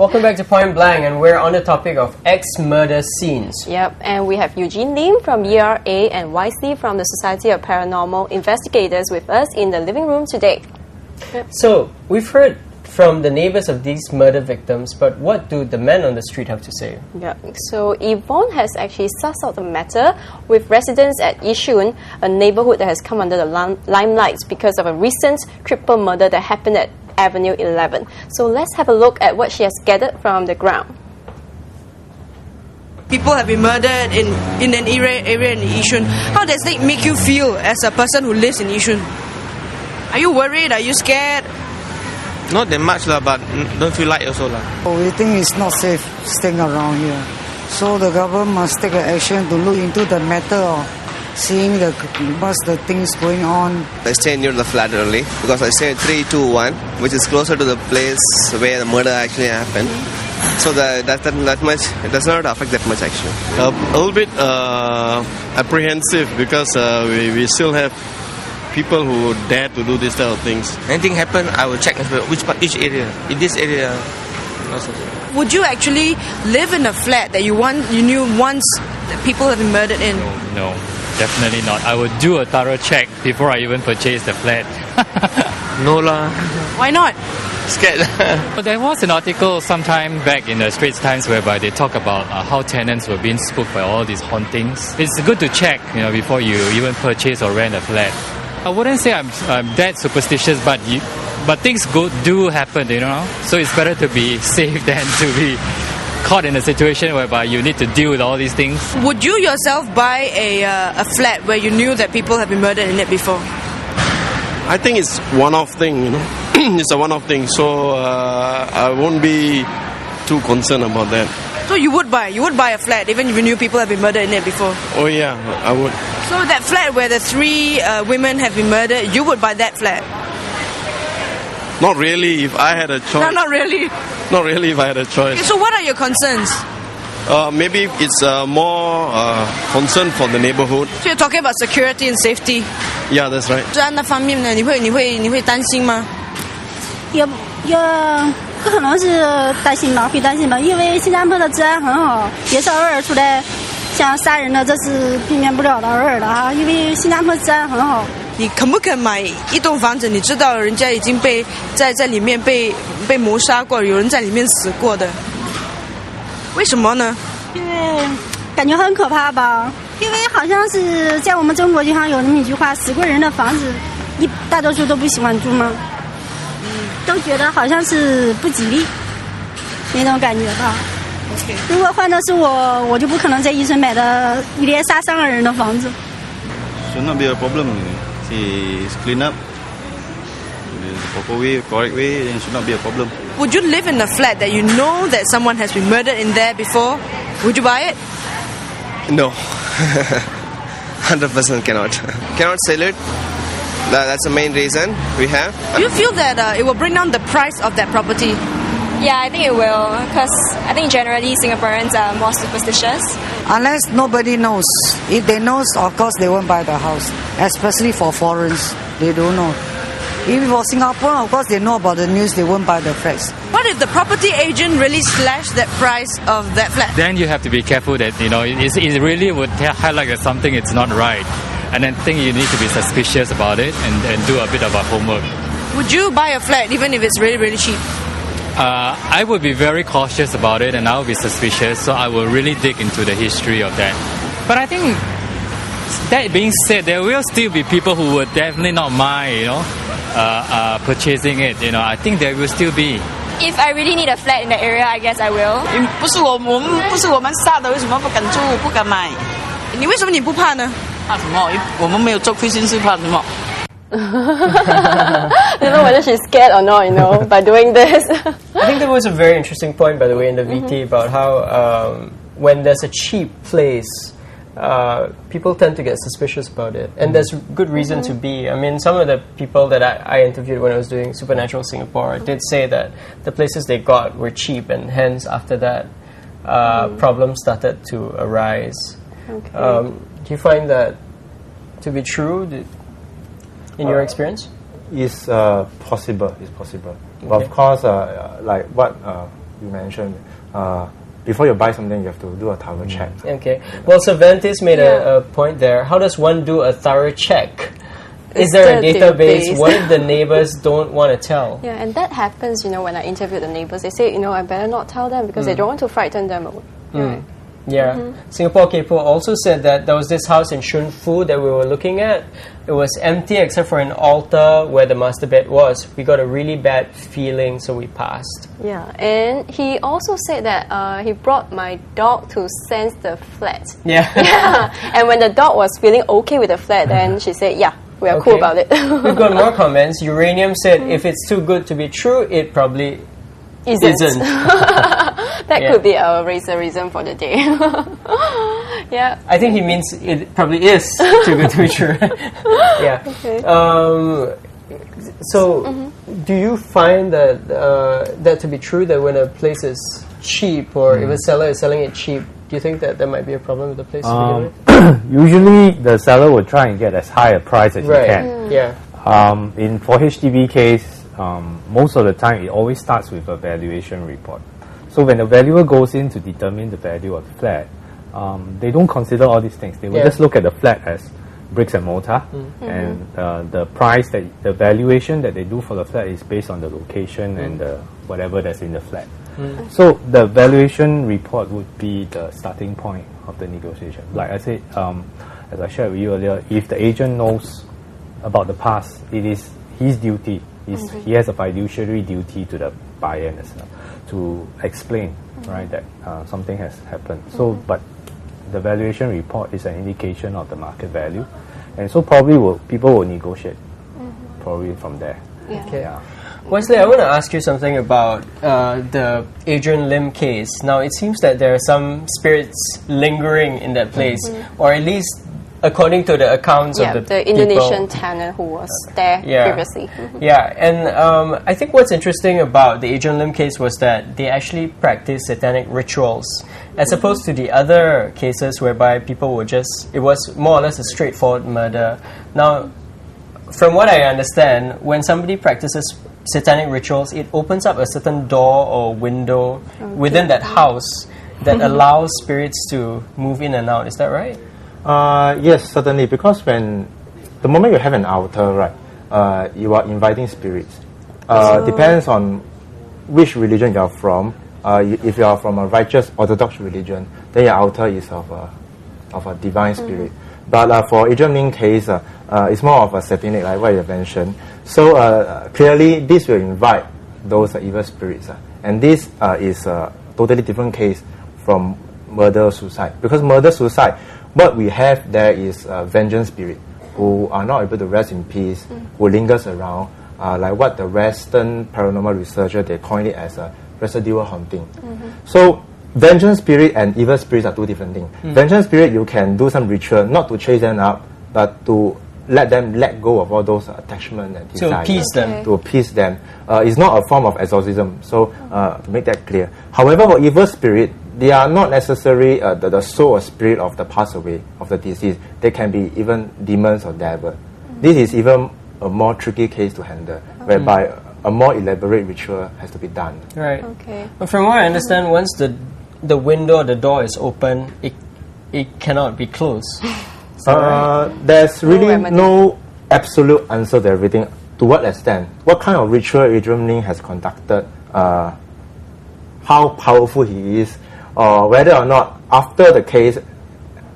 Welcome back to Point Blank, and we're on the topic of ex-murder scenes. Yep, and we have Eugene Lim from ERA and YC from the Society of Paranormal Investigators with us in the living room today. Yep. So, we've heard from the neighbors of these murder victims, but what do the men on the street have to say? Yeah, so Yvonne has actually sussed out the matter with residents at Yishun, a neighborhood that has come under the limelight because of a recent triple murder that happened at Avenue 11. So let's have a look at what she has gathered from the ground. People have been murdered in an area in Yishun. How does that make you feel as a person who lives in Yishun? Are you worried? Are you scared? Not that much, but don't feel like also. We think it's not safe staying around here. So the government must take action to look into the matter of seeing what's the things going on. I stay near the flat only because I stay at 321, which is closer to the place where the murder actually happened. So that much, it does not affect that much actually. A little bit apprehensive because we still have people who dare to do this type of things. Anything happen, I will check each area. In this area also. Would you actually live in a flat that you knew once that people have been murdered in? No, definitely not. I would do a thorough check before I even purchase the flat. No lah. Why not? Scared. But there was an article sometime back in the Straits Times whereby they talk about how tenants were being spooked by all these hauntings. It's good to check, before you even purchase or rent a flat. I wouldn't say I'm that superstitious, but things do happen, So it's better to be safe than to be caught in a situation whereby you need to deal with all these things. Would you yourself buy a flat where you knew that people have been murdered in it before? I think it's one-off thing, It's a one-off thing, so I won't be too concerned about that. So you would buy a flat even if you knew people have been murdered in it before? Oh yeah, I would. So that flat where the 3 women have been murdered, you would buy that flat? Not really if I had a choice. No, not really. Not really if I had a choice. Okay, so what are your concerns? Maybe it's more concern for the neighborhood. So you're talking about security and safety? Yeah, that's right. 治安那方面呢，你会担心吗？也不可能是担心吧，会担心吧，因为新加坡的治安很好，也是偶尔出来像杀人的，这是避免不了的，偶尔的哈，因为新加坡治安很好。你肯不肯买一栋房子？你知道人家已经被在里面被谋杀过，有人在里面死过的，为什么呢？因为感觉很可怕吧，因为好像是在我们中国就像有那么一句话，死过人的房子，大多数都不喜欢住吗？都觉得好像是不吉利那种感觉吧。Okay. 如果换的是我就不可能在宜春买的一连杀3个人的房子。Should not be a problem. It's clean up. The proper way, correct way, then it should not be a problem. Would you live in a flat that you know that someone has been murdered in there before? Would you buy it? No. 100% cannot. Cannot sell it. That's the main reason we have. Do you feel that it will bring down the price of that property? Yeah, I think it will, because I think generally Singaporeans are more superstitious. Unless nobody knows. If they know, of course they won't buy the house. Especially for foreigners, they don't know. If for Singapore, of course they know about the news, they won't buy the flats. What if the property agent really slashed that price of that flat? Then you have to be careful that, it really would highlight that something is not right. And then think you need to be suspicious about it and do a bit of a homework. Would you buy a flat even if it's really, really cheap? I would be very cautious about it and I would be suspicious, so I will really dig into the history of that. But I think, that being said, there will still be people who would definitely not mind, purchasing it. I think there will still be. If I really need a flat in the area, I guess I will. 不是我们杀的，为什么不敢住，不敢买？你为什么你不怕呢？怕什么？我们没有做亏心事，怕什么？ I don't know whether she's scared or not, by doing this. I think there was a very interesting point, by the way, in the VT about how when there's a cheap place, people tend to get suspicious about it. And there's good reason to be. I mean, some of the people that I interviewed when I was doing Supernatural Singapore did say that the places they got were cheap, and hence after that, problems started to arise. Okay. Do you find that to be true in your experience? It's possible. It's possible. Okay. But of course, like what you mentioned, before you buy something, you have to do a thorough check. Okay. Well, Cervantes made a point there. How does one do a thorough check? Is there a database? What if the neighbors don't want to tell? Yeah, and that happens, when I interview the neighbors. They say, I better not tell them because they don't want to frighten them. Right. Yeah. Singapore Kepo also said that there was this house in Shun Fu that we were looking at. It was empty except for an altar where the master bed was. We got a really bad feeling, so we passed. Yeah, and he also said that he brought my dog to sense the flat. Yeah. And when the dog was feeling okay with the flat, then she said, yeah, we are cool about it. We've got more comments. Uranium said, if it's too good to be true, it probably isn't. That could be our reason for the day. Yeah. I think he means it probably is too good to be true. Yeah. Okay. So, do you find that that to be true, that when a place is cheap or if a seller is selling it cheap, do you think that there might be a problem with the place to begin with? Usually the seller will try and get as high a price as he can. Yeah. For HDB case, most of the time it always starts with a valuation report. So when the valuer goes in to determine the value of the flat, they don't consider all these things. They will just look at the flat as bricks and mortar, and the price, the valuation that they do for the flat is based on the location and whatever that's in the flat. So the valuation report would be the starting point of the negotiation. Like I said, as I shared with you earlier, if the agent knows about the past, it is his duty. He has a fiduciary duty to the buyer and the seller to explain, right, that something has happened. So, but the valuation report is an indication of the market value, and so probably people will negotiate probably from there. Okay. Wesley, I want to ask you something about the Adrian Lim case. Now, it seems that there are some spirits lingering in that place, or at least according to the accounts of the Indonesian tenant who was there previously. Yeah, and I think what's interesting about the Adrian Lim case was that they actually practiced satanic rituals, as opposed to the other cases whereby people were it was more or less a straightforward murder. Now, from what I understand, when somebody practices satanic rituals, it opens up a certain door or window within that house that allows spirits to move in and out. Is that right? Yes, certainly, because the moment you have an altar, right, you are inviting spirits. Depends on which religion you are from. If you are from a righteous Orthodox religion, then your altar is of a divine spirit. But for Adrian Lim case, it's more of a satanic, like what you mentioned. So clearly, this will invite those evil spirits, and this is a totally different case from murder-suicide. Because murder-suicide, what we have there is vengeance spirit who are not able to rest in peace, who lingers around, like what the Western paranormal researcher, they coin it as a residual haunting. So vengeance spirit and evil spirits are two different things. Vengeance spirit, you can do some ritual, not to chase them up, but to let them let go of all those attachments and desires. To appease them. To appease them. It's not a form of exorcism, so to make that clear. However, for evil spirit, they are not necessarily the soul or spirit of the passed away, of the deceased. They can be even demons or devil. This is even a more tricky case to handle, whereby a more elaborate ritual has to be done. Right. Okay. But from what I understand, once the window or the door is open, it cannot be closed. There's really no absolute answer to everything. To what extent? What kind of ritual Adrian Lim has conducted? How powerful he is? Or whether or not after the case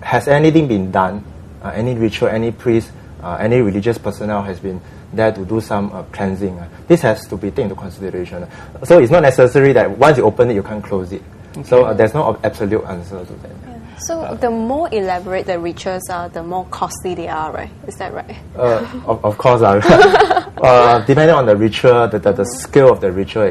has anything been done? Any ritual, any priest, any religious personnel has been there to do some cleansing. This has to be taken into consideration. So it's not necessary that once you open it, you can't close it. Okay. So there's no absolute answer to that. So the more elaborate the rituals are, the more costly they are, right? Is that right? Of course. Depending on the ritual, the scale of the ritual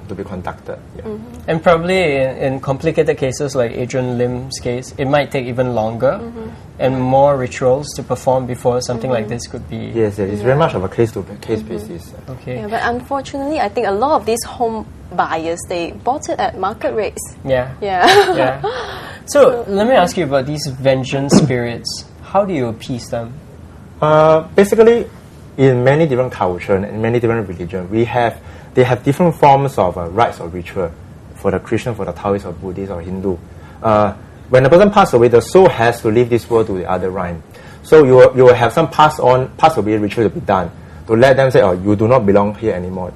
to be conducted. Yeah. And probably in complicated cases like Adrian Lim's case, it might take even longer and more rituals to perform before something like this could be... Yes, it's very much of a case-to-case basis. Okay. Yeah, but unfortunately, I think a lot of these home buyers, they bought it at market rates. Yeah. So let me ask you about these vengeance spirits. How do you appease them? Basically, in many different cultures and many different religions, they have different forms of rites or ritual. for the Christian, for the Taoist or Buddhist or Hindu. When a person passes away, the soul has to leave this world to the other realm. So you will have some pass away ritual to be done to let them say, oh, you do not belong here anymore.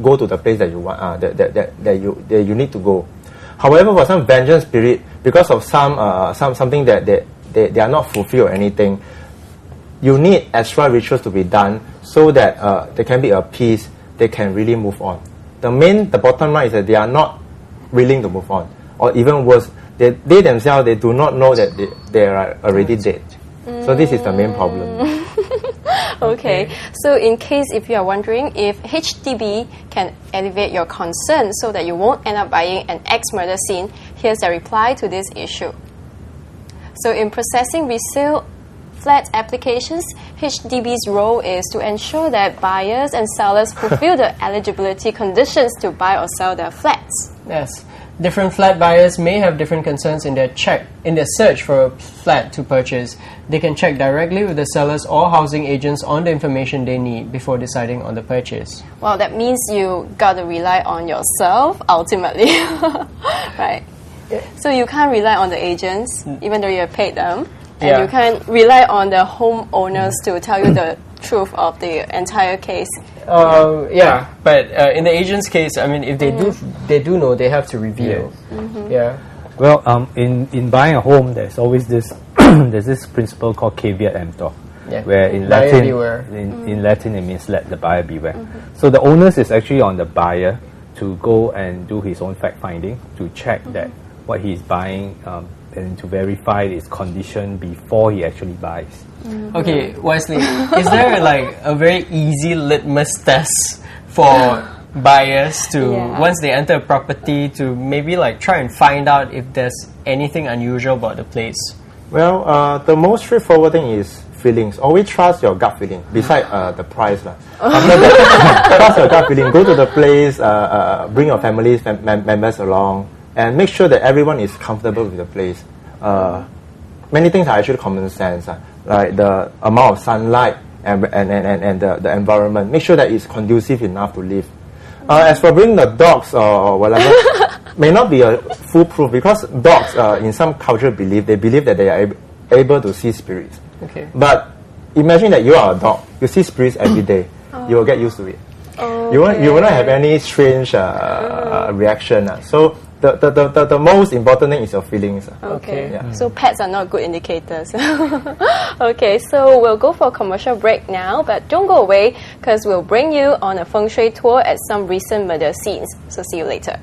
Go to the place that you want, that you need to go. However, for some vengeance spirit, because of something that they are not fulfilled or anything, you need extra rituals to be done so that there can be a peace. They can really move on. The bottom line is that they are not willing to move on, or even worse, they themselves, they do not know that they are already dead. So this is the main problem. Okay, so in case if you are wondering if HDB can alleviate your concern so that you won't end up buying an ex-murder scene, here's a reply to this issue. So in processing resale flat applications, HDB's role is to ensure that buyers and sellers fulfill the eligibility conditions to buy or sell their flats. Yes. Different flat buyers may have different concerns in their search for a flat to purchase. They can check directly with the sellers or housing agents on the information they need before deciding on the purchase. Well, that means you gotta rely on yourself ultimately, right? So you can't rely on the agents, even though you have paid them, and you can't rely on the homeowners to tell you the truth of the entire case. Yeah, but in the agent's case, I mean, if they do know, they have to reveal. Yeah. Well, in buying a home, there's always this there's this principle called caveat emptor, where in Latin it means let the buyer beware. So the onus is actually on the buyer to go and do his own fact finding to check that what he's buying and to verify its condition before he actually buys. Okay, Wesley, is there like a very easy litmus test for buyers to, once they enter a property, to maybe like try and find out if there's anything unusual about the place? Well, the most straightforward thing is feelings. Always trust your gut feeling, beside the price. Trust your gut feeling. Go to the place, bring your family members along, and make sure that everyone is comfortable with the place. Many things are actually common sense, like the amount of sunlight and the environment. Make sure that it's conducive enough to live. As for bringing the dogs or whatever, may not be a foolproof, because dogs, in some cultural belief, they believe that they are able to see spirits. Okay. But imagine that you are a dog. You see spirits every day. You will get used to it. You will not have any strange reaction. So the most important thing is your feelings. Okay. Yeah. So pets are not good indicators. Okay, so we'll go for a commercial break now, but don't go away because we'll bring you on a feng shui tour at some recent murder scenes. So see you later.